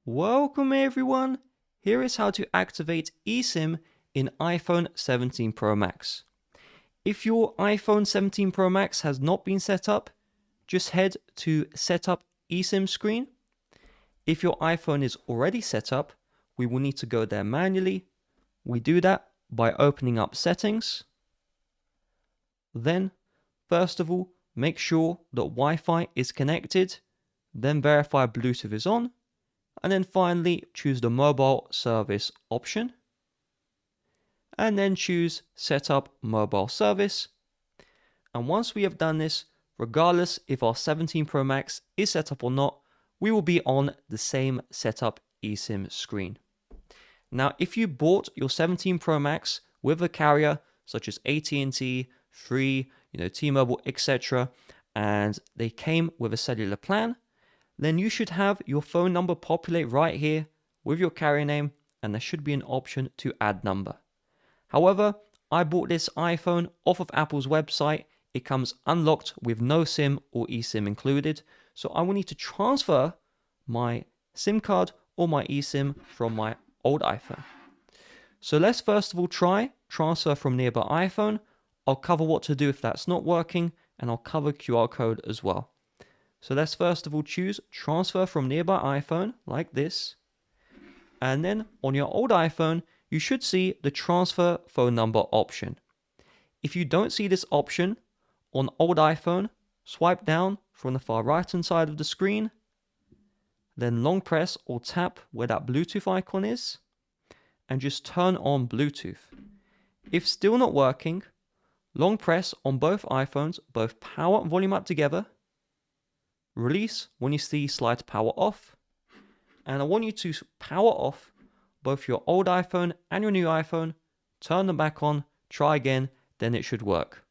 Welcome everyone! Here is how to activate eSIM in iPhone 17 Pro Max. If your iPhone 17 Pro Max has not been set up, just head to Setup eSIM screen. If your iPhone is already set up, we will need to go there manually. We do that by opening up Settings. Then, first of all, make sure that Wi-Fi is connected, then verify Bluetooth is on. And then finally choose the mobile service option and then choose set up mobile service. And once we have done this, regardless if our 17 Pro Max is set up or not, we will be on the same setup eSIM screen. Now, if you bought your 17 Pro Max with a carrier such as AT&T, Free, T-Mobile, etc., and they came with a cellular plan, then you should have your phone number populate right here with your carrier name, and there should be an option to add number. However, I bought this iPhone off of Apple's website. It comes unlocked with no SIM or eSIM included, so I will need to transfer my SIM card or my eSIM from my old iPhone. So let's first of all try transfer from nearby iPhone. I'll cover what to do if that's not working, and I'll cover QR code as well. So let's first of all choose transfer from nearby iPhone like this. And then on your old iPhone, you should see the transfer phone number option. If you don't see this option on old iPhone, swipe down from the far right hand side of the screen, then long press or tap where that Bluetooth icon is, and just turn on Bluetooth. If still not working, long press on both iPhones, both power and volume up together, release when you see slide power off, and I want you to power off both your old iPhone and your new iPhone, turn them back on, try again, then it should work.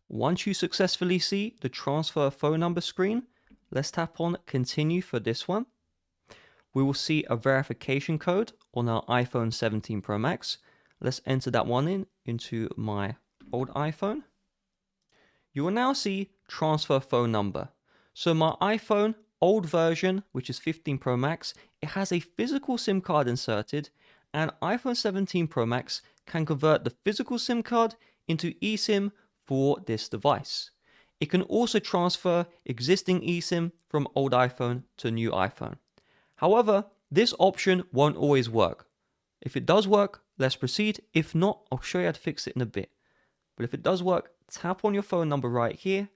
Once you successfully see the transfer phone number screen, let's tap on continue for this one. We will see a verification code on our iPhone 17 Pro Max. Let's enter that one into my old iPhone. You will now see transfer phone number. So my iPhone old version, which is 15 Pro Max, it has a physical SIM card inserted, and iPhone 17 Pro Max can convert the physical SIM card into eSIM for this device. It can also transfer existing eSIM from old iPhone to new iPhone. However, this option won't always work. If it does work, let's proceed. If not, I'll show you how to fix it in a bit. But if it does work, tap on your phone number right here,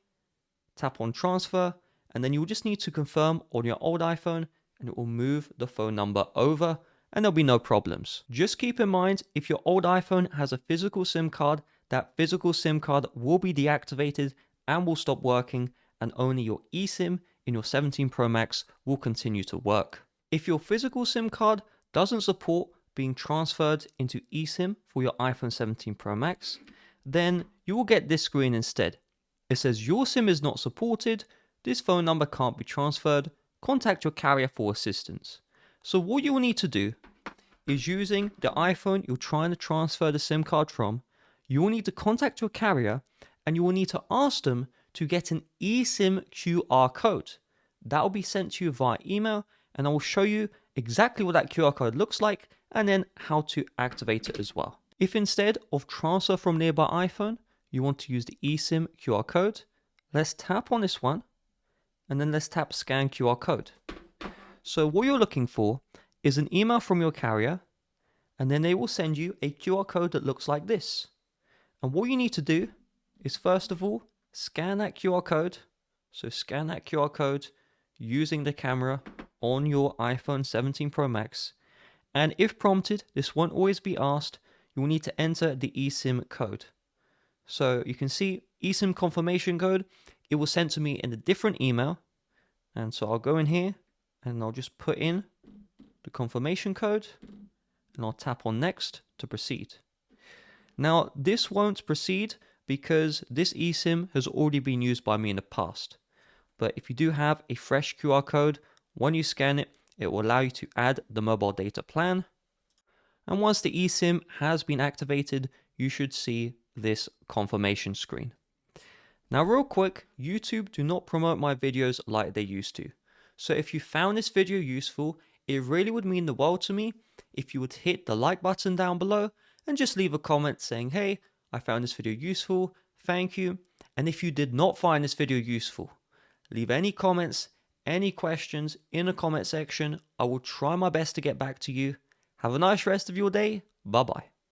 tap on transfer, and then you'll just need to confirm on your old iPhone, and it will move the phone number over, and there'll be no problems. Just keep in mind, if your old iPhone has a physical SIM card, that physical SIM card will be deactivated and will stop working, and only your eSIM in your 17 Pro Max will continue to work. If your physical SIM card doesn't support being transferred into eSIM for your iPhone 17 Pro Max, then you will get this screen instead. It says your SIM is not supported, this phone number can't be transferred, contact your carrier for assistance. So what you will need to do is, using the iPhone you're trying to transfer the SIM card from, you will need to contact your carrier and you will need to ask them to get an eSIM QR code. That will be sent to you via email, and I will show you exactly what that QR code looks like and then how to activate it as well. If instead of transfer from nearby iPhone, you want to use the eSIM QR code, let's tap on this one, and then let's tap scan QR code. So what you're looking for is an email from your carrier, and then they will send you a QR code that looks like this. And what you need to do is, first of all, scan that QR code. So scan that QR code using the camera on your iPhone 17 Pro Max. And if prompted, this won't always be asked, you will need to enter the eSIM code. So you can see eSIM confirmation code. It was sent to me in a different email. And so I'll go in here and I'll just put in the confirmation code and I'll tap on next to proceed. Now this won't proceed because this eSIM has already been used by me in the past. But if you do have a fresh QR code, when you scan it, it will allow you to add the mobile data plan. And once the eSIM has been activated, you should see this confirmation screen. Now real quick, YouTube do not promote my videos like they used to. So if you found this video useful, It really would mean the world to me if you would hit the like button down below and just leave a comment saying, hey, I found this video useful, thank you. And if you did not find this video useful, leave any comments, any questions in the comment section. I will try my best to get back to you. Have a nice rest of your day. Bye bye.